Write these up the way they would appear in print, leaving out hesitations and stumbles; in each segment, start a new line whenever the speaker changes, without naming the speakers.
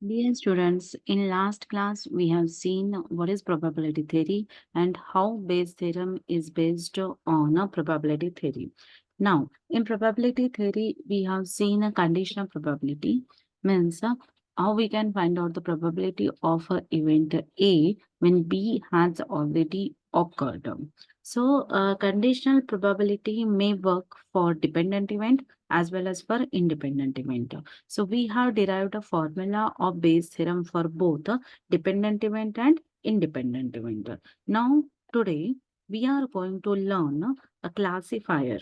Dear students, in last class we have seen what is probability theory and how Bayes theorem is based on a probability theory. Now, in probability theory, we have seen a conditional probability means how we can find out the probability of a event A when B has already occurred. So, conditional probability may work for dependent event as well as for independent event. So we have derived a formula of Bayes theorem for both dependent event and independent event. Now, today we are going to learn a classifier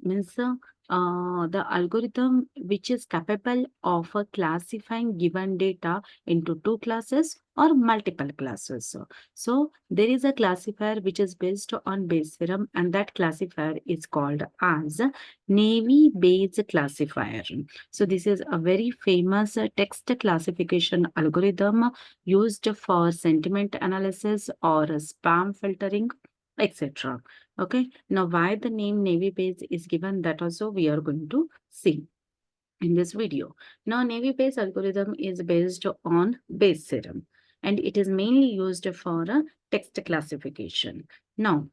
means the algorithm which is capable of classifying given data into two classes or multiple classes. So there is a classifier which is based on Bayes theorem, and that classifier is called as Navy Bayes classifier. So this is a very famous text classification algorithm used for sentiment analysis or spam filtering, etc. Okay, now why the name Navy base is given, that also we are going to see in this video. Now, Navy base algorithm is based on Bayes theorem and it is mainly used for text classification. Now,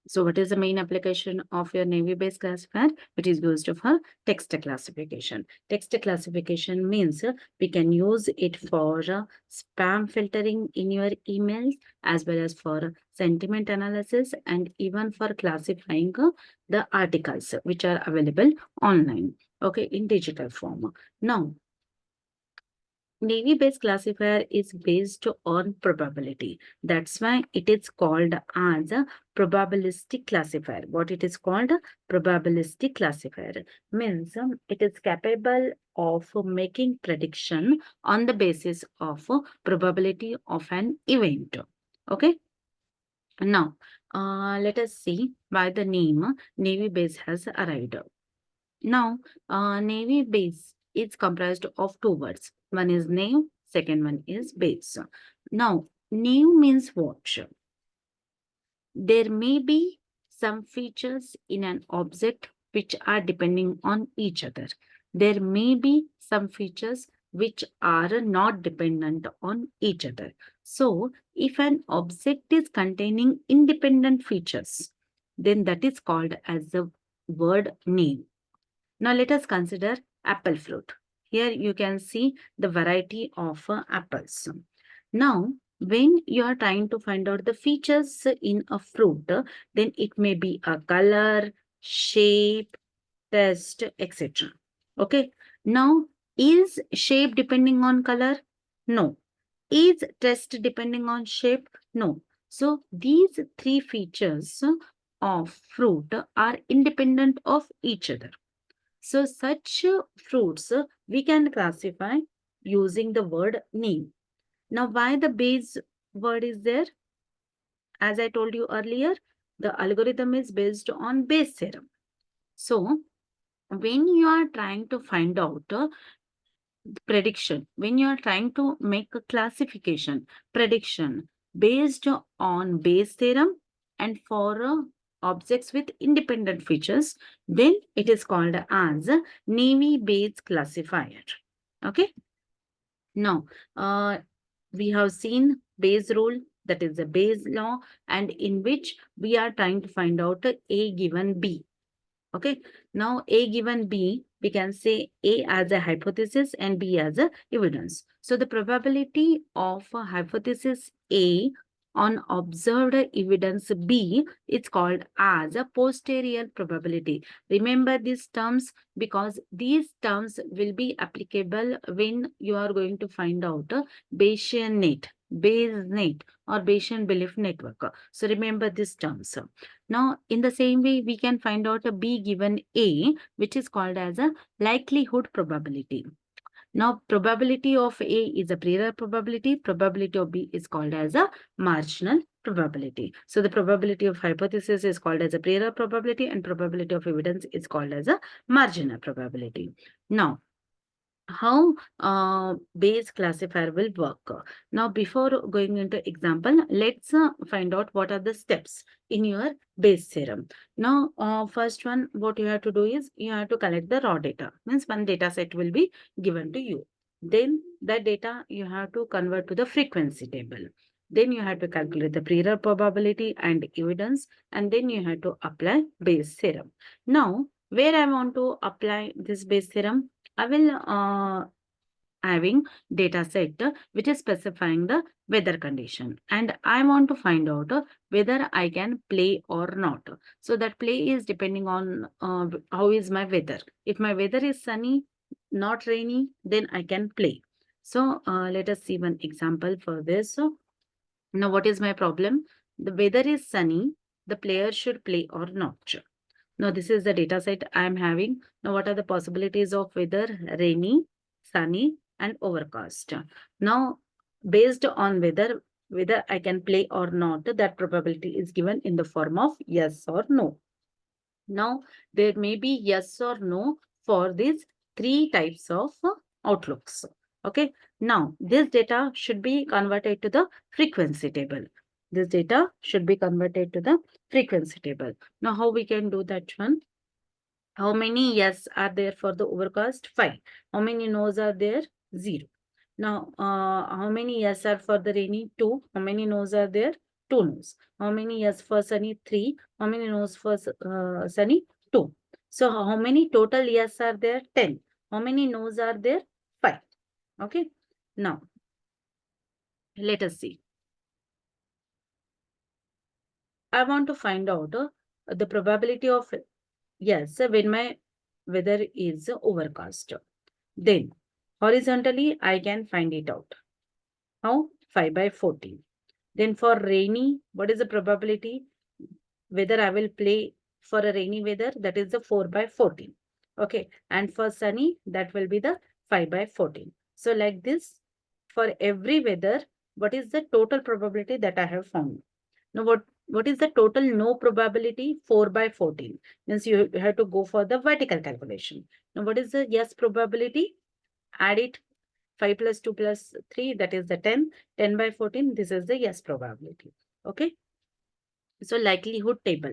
so what is the main application of your Navy-based classifier? It is used for text classification. Text classification means we can use it for spam filtering in your emails as well as for sentiment analysis and even for classifying the articles which are available online, okay, in digital form. Now, Navy-based classifier is based on probability. That's why it is called as a probabilistic classifier. What it is called? Probabilistic classifier means it is capable of making prediction on the basis of probability of an event. Okay. Now, let us see why the name Navy base has arrived. Now, Navy base is comprised of two words. One is name, second one is base. Now, name means what? There may be some features in an object which are depending on each other. There may be some features which are not dependent on each other. So, if an object is containing independent features, then that is called as the word name. Now let us consider apple fruit. Here you can see the variety of apples. Now, when you are trying to find out the features in a fruit, then it may be a color, shape, taste, etc. Okay. Now, is shape depending on color? No. Is taste depending on shape? No. So, these three features of fruit are independent of each other. So such fruits we can classify using the word name. Now, why the base word is there? As I told you earlier, the algorithm is based on Bayes theorem. So, when you are trying to find out prediction, when you are trying to make a classification, prediction based on Bayes theorem and for objects with independent features, then it is called as Navy Bayes classifier. Okay. Now, we have seen Bayes rule, that is the Bayes law, and in which we are trying to find out A given B. Okay. Now, A given B, we can say A as a hypothesis and B as a evidence. So, the probability of a hypothesis A on observed evidence B is called as a posterior probability. Remember these terms because these terms will be applicable when you are going to find out a Bayesian net, Bayes net or Bayesian belief network. So, remember these terms. Now, in the same way, we can find out a B given A, which is called as a likelihood probability. Now, probability of A is a prior probability. Probability of B is called as a marginal probability. So, the probability of hypothesis is called as a prior probability and probability of evidence is called as a marginal probability. Now, how Bayes classifier will work. Now, before going into example, let's find out what are the steps in your Bayes theorem. Now, first one, what you have to do is you have to collect the raw data. Means one data set will be given to you. Then that data you have to convert to the frequency table. Then you have to calculate the prior probability and evidence, and then you have to apply Bayes theorem. Now, where I want to apply this Bayes theorem, I will having data set which is specifying the weather condition, and I want to find out whether I can play or not. So that play is depending on how is my weather. If my weather is sunny, not rainy, then I can play. So let us see one example for this. So now what is my problem? The weather is sunny, the player should play or not. Now this is the data set I am having. Now what are the possibilities of weather? Rainy, sunny and overcast. Now based on whether I can play or not, that probability is given in the form of yes or no. Now there may be yes or no for these three types of outlooks. Okay. Now this data should be converted to the frequency table. This data should be converted to the frequency table. Now how we can do that one? How many yes are there for the overcast? 5. How many no's are there? 0. Now, how many yes are for the rainy? 2. How many no's are there? 2 no's. How many yes for sunny? 3. How many no's for sunny? 2. So, how many total yes are there? 10. How many no's are there? 5. Okay. Now, let us see. I want to find out the probability of yes when my weather is overcast. Then horizontally, I can find it out. How? 5 by 14. Then for rainy, what is the probability? Whether I will play for a rainy weather, that is the 4 by 14. Okay. And for sunny, that will be the 5 by 14. So like this, for every weather, what is the total probability that I have found? Now, what is the total no probability? 4 by 14. Means you have to go for the vertical calculation. Now, what is the yes probability? Add it. 5 plus 2 plus 3, that is the 10. 10 by 14, this is the yes probability. Okay. So likelihood table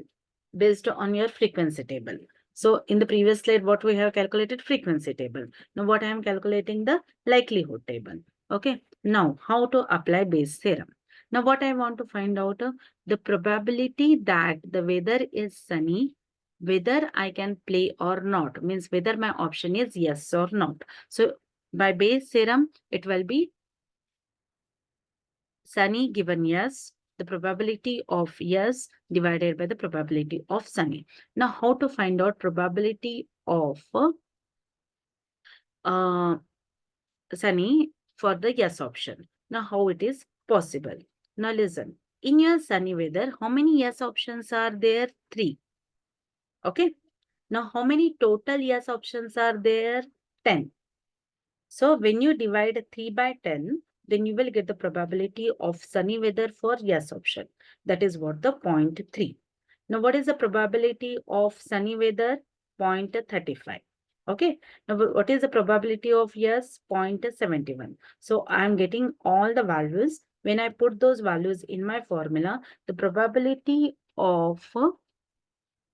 based on your frequency table. So in the previous slide, what we have calculated? Frequency table. Now what I am calculating? The likelihood table. Okay. Now how to apply Bayes theorem? Now what I want to find out, the probability that the weather is sunny, whether I can play or not, means whether my option is yes or not. So by Bayes theorem, it will be sunny given yes, the probability of yes divided by the probability of sunny. Now, how to find out probability of uh, sunny for the yes option? Now, how it is possible? Now, listen. In your sunny weather, how many yes options are there? 3. Okay. Now, how many total yes options are there? 10. So when you divide 3 by 10, then you will get the probability of sunny weather for yes option. That is what the 0.3. Now what is the probability of sunny weather? 0.35. Okay. Now what is the probability of yes? 0.71. So I am getting all the values. When I put those values in my formula, the probability of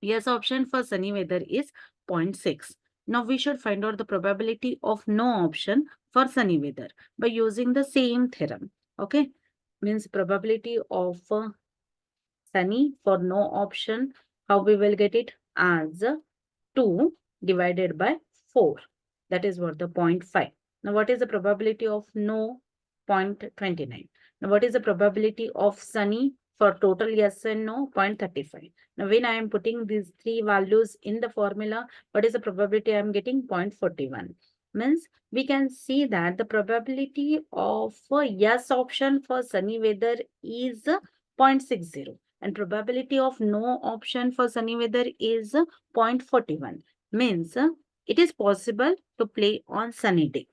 yes option for sunny weather is 0.6. Now we should find out the probability of no option for sunny weather by using the same theorem. Okay. Means probability of sunny for no option. How we will get it? As 2 divided by 4. That is what the 0.5. Now what is the probability of no? 0.29. Now what is the probability of sunny for total yes and no? 0.35. Now when I am putting these three values in the formula, what is the probability I am getting? 0.41. Means we can see that the probability of a yes option for sunny weather is 0.60 and probability of no option for sunny weather is 0.41. Means it is possible to play on sunny day.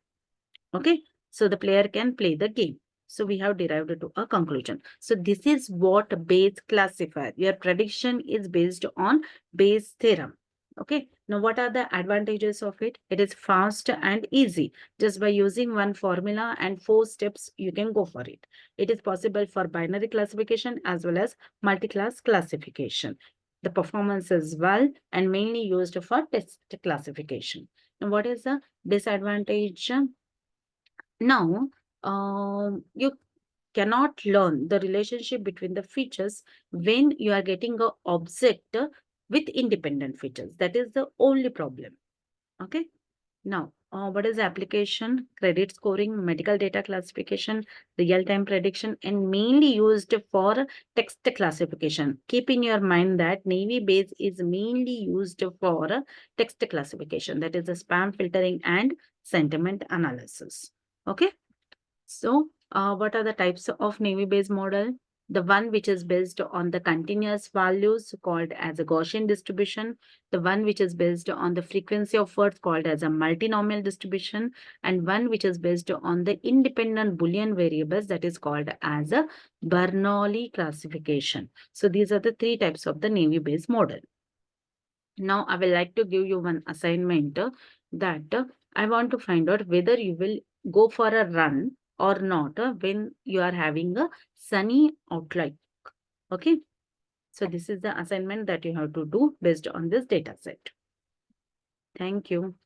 Okay. So the player can play the game. So we have derived it to a conclusion. So this is what Bayes classifier. Your prediction is based on Bayes theorem. Okay. Now what are the advantages of it? It is fast and easy. Just by using one formula and 4 steps, you can go for it. It is possible for binary classification as well as multi-class classification. The performance is well and mainly used for test classification. Now what is the disadvantage? Now, you cannot learn the relationship between the features when you are getting a object with independent features. That is the only problem. Okay. Now, what is application? Credit scoring, medical data classification, real-time prediction, and mainly used for text classification. Keep in your mind that Navy base is mainly used for text classification. That is the spam filtering and sentiment analysis. Okay. So, what are the types of Navy-based model? The one which is based on the continuous values called as a Gaussian distribution, the one which is based on the frequency of words called as a multinomial distribution, and one which is based on the independent Boolean variables that is called as a Bernoulli classification. So, these are the three types of the Navy-based model. Now, I will like to give you one assignment that I want to find out whether you will go for a run or not when you are having a sunny outlook. Okay. So this is the assignment that you have to do based on this data set. Thank you.